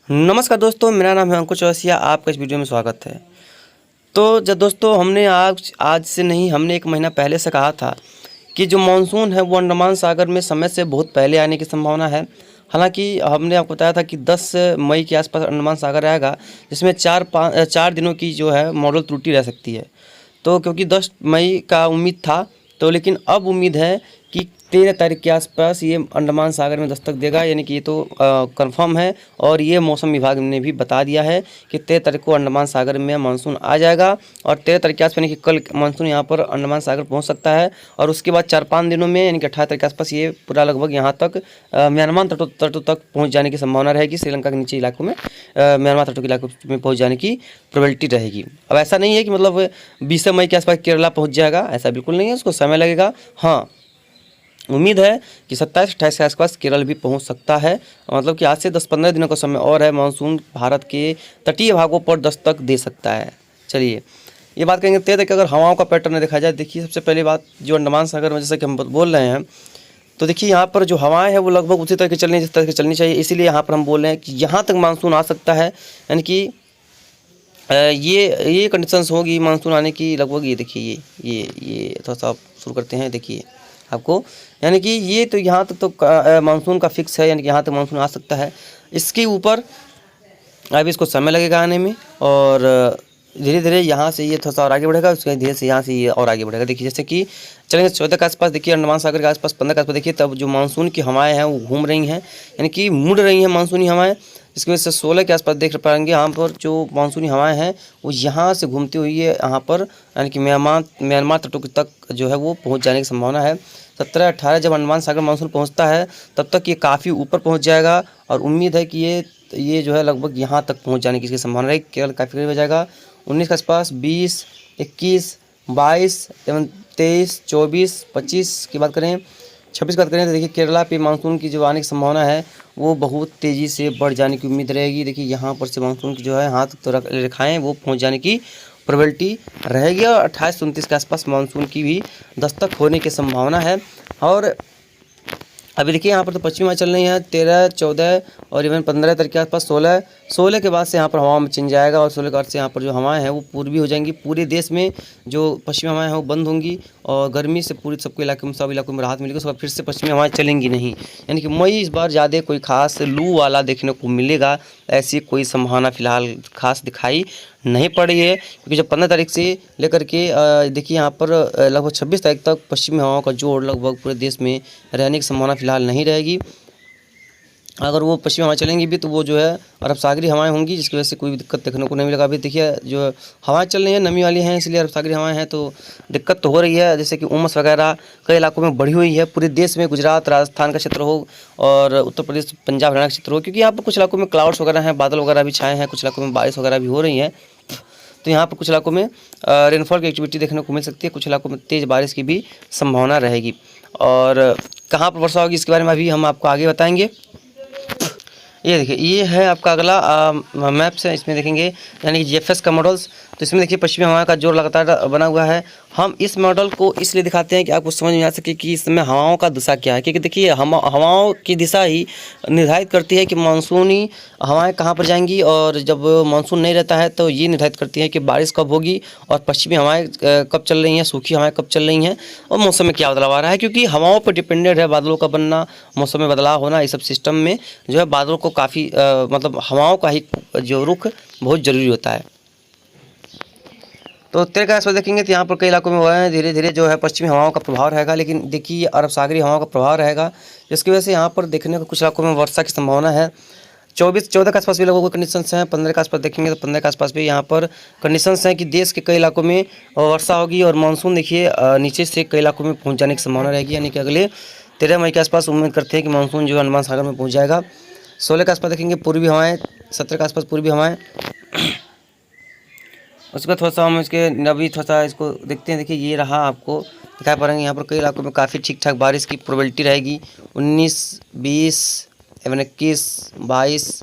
नमस्कार दोस्तों, मेरा नाम है अंकुश चौरसिया। आपका इस वीडियो में स्वागत है। तो जब दोस्तों हमने आज से नहीं, हमने एक महीना पहले से कहा था कि जो मानसून है वो अंडमान सागर में समय से बहुत पहले आने की संभावना है। हालांकि हमने आपको बताया था कि 10 मई के आसपास अंडमान सागर आएगा, जिसमें 4 दिनों की जो है मॉडल त्रुटि रह सकती है। तो क्योंकि 10 मई का उम्मीद था, तो लेकिन अब उम्मीद है कि 13 तारीख के आसपास ये अंडमान सागर में दस्तक देगा, यानी कि ये तो कंफर्म है। और ये मौसम विभाग ने भी बता दिया है कि 13 तारीख को अंडमान सागर में मानसून आ जाएगा और 13 तारीख के आसपास यानी कि कल मानसून यहाँ पर अंडमान सागर पहुँच सकता है। और उसके बाद 4-5 दिनों में यानी कि 18 तारीख के आसपास ये पूरा लगभग यहाँ तक म्यांमार तटों तक पहुँच जाने की संभावना रहेगी। श्रीलंका के नीचे इलाकों में म्यांमार तटों के इलाकों में पहुँच जाने की प्रोबेबिलिटी रहेगी। अब ऐसा नहीं है कि मतलब 20 मई के आसपास केरला पहुँच जाएगा, ऐसा बिल्कुल नहीं है, उसको समय लगेगा। हाँ, उम्मीद है कि 27-28 के आसपास केरल भी पहुंच सकता है। मतलब कि आज से 10-15 दिनों का समय और है, मानसून भारत के तटीय भागों पर दस्तक दे सकता है। चलिए, ये बात करेंगे 13 तारीख अगर हवाओं का पैटर्न देखा जाए। देखिए, सबसे पहली बात जो अंडमान सागर में जैसे कि हम बोल रहे हैं, तो देखिए यहाँ पर जो हवाएं हैं वो लगभग उसी तरह की चलनी जिस तरह की चलनी चाहिए। इसीलिए यहाँ पर हम बोल रहे हैं कि यहाँ तक मानसून आ सकता है, यानी कि ये कंडीशंस होगी मानसून आने की। लगभग ये देखिए, ये थोड़ा सा शुरू करते हैं। देखिए आपको, यानी कि ये तो यहाँ तक तो मानसून का फिक्स है, यानी कि यहाँ तक मानसून आ सकता है। इसके ऊपर अभी इसको समय लगेगा आने में, और धीरे धीरे यहाँ से ये थोड़ा सा और आगे बढ़ेगा, उसके धीरे से यहाँ से ये और आगे बढ़ेगा। देखिए जैसे कि चलेंगे 14 के आसपास, देखिए अंडमान सागर के आसपास 15 के आसपास देखिए, तब जो मानसून की हवाएं हैं वो घूम रही हैं, यानी कि मुड़ रही हैं मानसूनी हवाएं। इसकी वजह से 16 के आसपास देख पाएंगे यहाँ पर जो मानसूनी हवाएं हैं वो यहाँ से घूमती हुई है यहाँ पर, यानी कि म्यांमार तटों तक जो है वो पहुँच जाने की संभावना है। 17-18 जब अंडमान सागर मानसून पहुँचता है तब तक ये काफ़ी ऊपर पहुँच जाएगा, और उम्मीद है कि ये जो है लगभग यहाँ तक पहुँच जाने की इसकी संभावना है। केरल काफ़ी करीब हो जाएगा। 19 के आसपास, 20, 21, 22 एवं 23, 24, 25 की बात करें, 26 की बात करें तो देखिए केरला पे मानसून की जो आने की संभावना है वो बहुत तेज़ी से बढ़ जाने की उम्मीद रहेगी। देखिए यहाँ पर से मानसून की जो है हाथ तो रेखाएँ वो पहुँच जाने की प्रोबेबिलिटी रहेगी, और 28-29 के आसपास मानसून की भी दस्तक होने की संभावना है। और अभी देखिए यहाँ पर तो पश्चिमी हवा चल रही है 13, 14 और इवन 15 तारीख के आसपास, 16 के बाद से यहाँ पर हवा में चेंज आएगा, और 16 के बाद से यहाँ पर जो हवाएं हैं वो पूर्वी हो जाएंगी। पूरे देश में जो पश्चिमी हवाएं हैं वो बंद होंगी, और गर्मी से पूरे सबके इलाके में, सब इलाकों में राहत मिलेगी। उसके बाद फिर से पश्चिमी हवाएं चलेंगी नहीं, यानी कि मई इस बार ज़्यादा कोई खास लू वाला देखने को मिलेगा, ऐसी कोई संभावना फिलहाल खास दिखाई नहीं पड़ रही है। क्योंकि जब 15 तारीख से लेकर के देखिए यहाँ पर लगभग 26 तारीख तक पश्चिमी हवाओं का जोर लगभग पूरे देश में रहने की संभावना फिलहाल नहीं रहेगी। अगर वो पश्चिमी हवाएं चलेंगी भी तो वो जो है अरब सागरी हवाएं होंगी, जिसकी वजह से कोई दिक्कत देखने को नहीं मिलेगा। अभी देखिए जो हवाएं चल रही हैं नमी वाली हैं, इसलिए अरब सागरी हवाएं हैं तो दिक्कत तो हो रही है। जैसे कि उमस वगैरह कई इलाकों में बढ़ी हुई है पूरे देश में, गुजरात राजस्थान का क्षेत्र हो और उत्तर प्रदेश पंजाब हरियाणा का क्षेत्र हो, क्योंकि यहाँ पर कुछ इलाकों में क्लाउड्स वगैरह हैं, बादल वगैरह भी छाए हैं, कुछ इलाकों में बारिश वगैरह भी हो रही है। तो यहाँ पर कुछ इलाकों में रेनफॉल की एक्टिविटी देखने को मिल सकती है, कुछ इलाकों में तेज़ बारिश की भी संभावना रहेगी। और कहाँ पर वर्षा होगी इसके बारे में अभी हम आपको आगे बताएंगे। ये देखिए, ये है आपका अगला मैप्स है, इसमें देखेंगे यानी कि जीएफएस का मॉडल्स। तो इसमें देखिए पश्चिमी हवा का जोर लगातार बना हुआ है। हम इस मॉडल को इसलिए दिखाते हैं कि आपको समझ में आ सके कि इस समय हवाओं का दिशा क्या है, क्योंकि देखिए हवाओं की दिशा ही निर्धारित करती है कि मानसूनी हवाएं कहाँ पर जाएंगी, और जब मानसून नहीं रहता है तो ये निर्धारित करती है कि बारिश कब होगी, और पश्चिमी हवाएं कब चल रही हैं, सूखी हवाएं कब चल रही हैं, और मौसम में क्या बदलाव आ रहा है। क्योंकि हवाओं पर डिपेंडेंट है बादलों का बनना, मौसम में बदलाव होना, इस सब सिस्टम में जो है बादलों को काफ़ी मतलब हवाओं का ही जो रुख बहुत ज़रूरी होता है। तो 13 के आसपास देखेंगे तो यहाँ पर कई इलाकों में हुआ है धीरे धीरे जो है पश्चिमी हवाओं का प्रभाव रहेगा, लेकिन देखिए अरब सागरी हवाओं का प्रभाव रहेगा, जिसकी वजह से यहाँ पर देखने को कुछ इलाकों में वर्षा की संभावना है। 14 के आसपास भी लोगों को कंडीशंस हैं। 15 के आसपास देखेंगे तो 15 के आसपास भी यहाँ पर कंडीशंस हैं कि देश के कई इलाकों में वर्षा होगी, और मानसून देखिए नीचे से कई इलाकों में पहुँच जाने की संभावना रहेगी, यानी कि अगले 13 मई के आसपास उम्मीद करते हैं कि मानसून जो है अंडमान सागर में पहुँच जाएगा। 16 के आसपास देखेंगे पूर्वी हवाएं, 17 के आसपास पूर्वी हवाएं। उसके बाद थोड़ा सा हम इसके अभी थोड़ा सा इसको देखते हैं। देखिए ये रहा, आपको दिखा पा रहे हैं यहाँ पर कई इलाकों में काफ़ी ठीक ठाक बारिश की प्रोबेबिलिटी रहेगी। 19, 20 एवं 21, 22,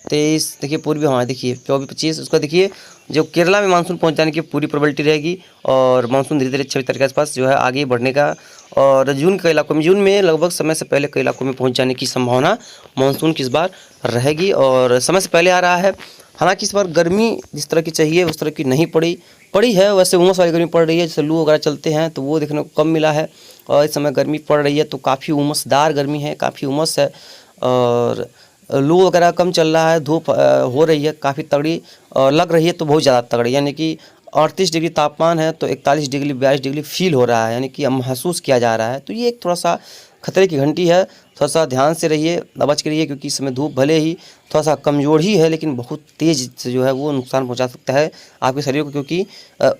23 देखिए पूर्वी हवाएं देखिए 24-25 उसका देखिए जो केरला में मानसून पहुंच जाने की पूरी प्रोबेबिलिटी रहेगी और मानसून धीरे धीरे 26 तारीख के आसपास जो है आगे बढ़ने का और जून के कई इलाकों में जून में लगभग समय से पहले कई इलाकों में पहुंच जाने की संभावना मानसून की इस बार रहेगी और समय से पहले आ रहा है। हालांकि इस बार गर्मी जिस तरह की चाहिए उस तरह की नहीं पड़ी है। वैसे उमस वाली गर्मी पड़ रही है, जैसे लू वगैरह चलते हैं तो वो देखने को कम मिला है और इस समय गर्मी पड़ रही है तो काफ़ी उमसदार गर्मी है, काफ़ी उमस है और लू वगैरह कम चल रहा है। धूप हो रही है काफ़ी तगड़ी और लग रही है तो बहुत ज़्यादा तगड़ी, यानी कि 38 डिग्री तापमान है तो 41 डिग्री 42 डिग्री फील हो रहा है, यानी कि महसूस किया जा रहा है। तो ये एक थोड़ा सा खतरे की घंटी है, थोड़ा सा ध्यान से रहिए, बच के रहिए, क्योंकि इस समय धूप भले ही थोड़ा सा कमज़ोर ही है लेकिन बहुत तेज़ से जो है वो नुकसान पहुंचा सकता है आपके शरीर को, क्योंकि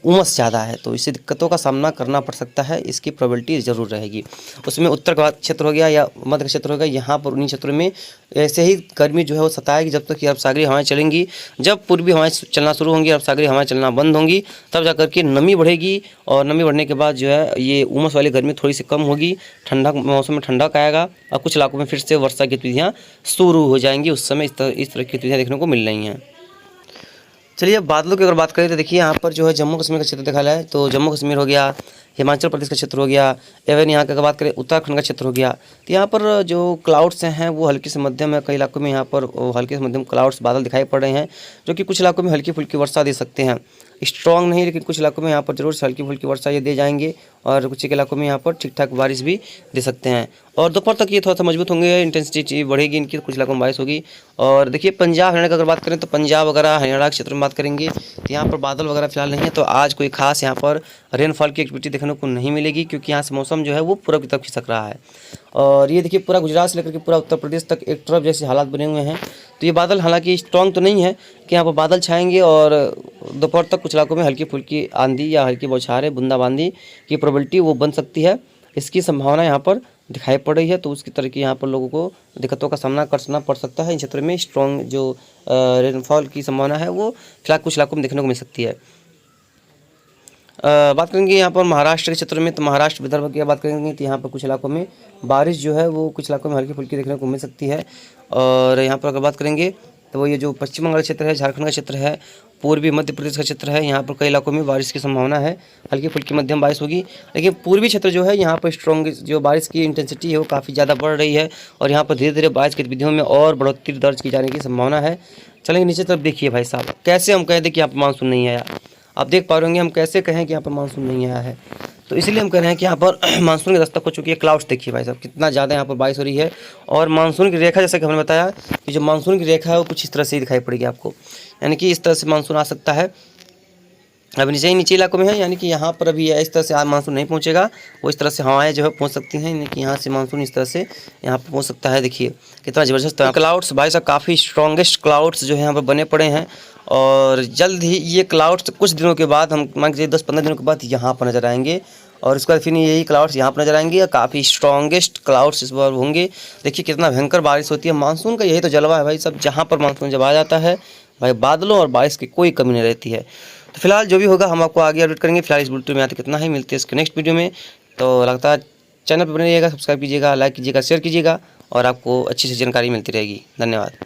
उमस ज़्यादा है तो इससे दिक्कतों का सामना करना पड़ सकता है। इसकी प्रोबेबिलिटी ज़रूर रहेगी। उसमें उत्तर का क्षेत्र हो गया या मध्य का क्षेत्र हो गया, यहाँ पर उन्हीं क्षेत्रों में ऐसे ही गर्मी जो है वो सताएगी जब तक कि अरब सागरी हवाएं चलेंगी। जब पूर्वी हवाएं चलना शुरू होंगी, अरब सागरी हवाएं चलना बंद होंगी, तब जाकर के नमी बढ़ेगी और नमी बढ़ने के बाद जो है ये उमस वाली गर्मी थोड़ी सी कम होगी, ठंडा मौसम में ठंडक आएगा और कुछ इलाकों में फिर से वर्षा की गतिविधियाँ शुरू हो जाएंगी। उस समय इस तरह की गतिविधियाँ देखने को मिल रही हैं। चलिए बादलों की अगर बात करें तो देखिए यहाँ पर जो है जम्मू कश्मीर का क्षेत्र दिखा रहा है, तो जम्मू कश्मीर हो गया, हिमाचल प्रदेश का क्षेत्र हो गया, एवं यहाँ की अगर बात करें उत्तराखंड का क्षेत्र हो गया। तो यहाँ पर जो क्लाउड्स हैं वो हल्की से मध्यम है, कई इलाकों में यहाँ पर हल्के से मध्यम क्लाउड्स बादल दिखाई पड़ रहे हैं जो कि कुछ इलाकों में हल्की फुल्की वर्षा दे सकते हैं। स्ट्रॉन्ग नहीं लेकिन कुछ इलाकों में यहाँ पर जरूर से हल्की फुल्की वर्षा ये दे जाएंगे और कुछ एक इलाकों में यहाँ पर ठीक ठाक बारिश भी दे सकते हैं और दोपहर तक ये थोड़ा सा मजबूत होंगे, इंटेंसिटी बढ़ेगी इनकी, कुछ इलाकों में बारिश होगी। और देखिए पंजाब हरियाणा की अगर बात करें तो पंजाब वगैरह हरियाणा क्षेत्र में बात करेंगे तो यहाँ पर बादल वगैरह फिलहाल नहीं है, तो आज कोई खास यहाँ पर रेनफॉल की एक्टिविटी देखने को नहीं मिलेगी क्योंकि यहाँ से मौसम जो है वो पूरब की तरफ खिसक रहा है। और ये देखिए पूरा गुजरात से लेकर के पूरा उत्तर प्रदेश तक एक तरफ जैसे हालात बने हुए हैं। तो ये बादल हालांकि स्ट्रॉन्ग तो नहीं है कि यहाँ पर बादल छाएंगे और दोपहर तक कुछ इलाकों में हल्की फुल्की आंधी या हल्की बौछारें बूंदाबांदी की प्रोबेबिलिटी वो बन सकती है, इसकी संभावना यहाँ पर दिखाई पड़ रही है। तो उसकी तरह की यहाँ पर लोगों को दिक्कतों का सामना करना पड़ सकता है। इन क्षेत्रों में स्ट्रॉन्ग जो रेनफॉल की संभावना है वो फिलहाल कुछ इलाकों में देखने को मिल सकती है। बात करेंगे यहाँ पर महाराष्ट्र के क्षेत्र में, तो महाराष्ट्र विदर्भ की बात करेंगे तो यहाँ पर कुछ इलाकों में बारिश जो है वो कुछ इलाकों में हल्की फुल्की देखने को मिल सकती है। और यहाँ पर अगर बात करेंगे तो वो ये जो पश्चिम बंगाल क्षेत्र है, झारखंड का क्षेत्र है, पूर्वी मध्य प्रदेश का क्षेत्र है, यहाँ पर कई इलाकों में बारिश की संभावना है, हल्की फुल्की मध्यम बारिश होगी। लेकिन पूर्वी क्षेत्र जो है यहाँ पर स्ट्रॉन्ग जो बारिश की इंटेंसिटी है वो काफ़ी ज़्यादा बढ़ रही है और यहाँ पर धीरे धीरे बारिश की गतिविधियों में और बढ़ोतरी दर्ज की जाने की संभावना है। चलेंगे नीचे तरफ, देखिए भाई साहब कैसे हम कह दें कि यहाँ पर मानसून नहीं आया। आप देख पा रहे होंगे हम कैसे कहें कि यहाँ पर मानसून नहीं आया है, तो इसलिए हम कह रहे हैं कि यहाँ पर मानसून की दस्तक हो चुकी है। क्लाउड्स देखिए भाई साहब कितना ज़्यादा यहाँ पर बारिश हो रही है और मानसून की रेखा, जैसा कि हमने बताया कि जो मानसून की रेखा है वो कुछ इस तरह से ही दिखाई पड़ेगी आपको, यानी कि इस तरह से मानसून आ सकता है। अब नीचे इलाकों में है, यानी कि यहाँ पर अभी इस तरह से आज मानसून नहीं पहुँचेगा, वो इस तरह से हवाएं जो है पहुँच सकती हैं, यानी कि यहाँ से मानसून इस तरह से यहाँ पर पहुँच सकता है। देखिए कितना ज़बरदस्त क्लाउड्स भाई साहब, काफ़ी स्ट्रॉन्गेस्ट क्लाउड्स जो है यहाँ पर बने पड़े हैं और जल्द ही ये क्लाउड्स कुछ दिनों के बाद, हम मान लीजिए 10-15 दिनों के बाद यहाँ पर नज़र आएंगे और उसके बाद फिर यही क्लाउड्स यहाँ पर नज़र आएंगे और काफ़ी स्ट्रॉन्गेस्ट क्लाउड्स इस बार होंगे। देखिए कितना भयंकर बारिश होती है। मानसून का यही तो जलवा है भाई सब, जहाँ पर मानसून जब आ जाता है भाई बादलों और बारिश की कोई कमी नहीं रहती है। तो फिलहाल जो भी होगा हम आपको आगे अपडेट करेंगे। फिलहाल इस बुलेटिन में आते कितना ही, मिलते हैं इसके नेक्स्ट वीडियो में। तो लगातार चैनल पर बने रहिएगा, सब्सक्राइब कीजिएगा, लाइक कीजिएगा, शेयर कीजिएगा और आपको अच्छी सी जानकारी मिलती रहेगी। धन्यवाद।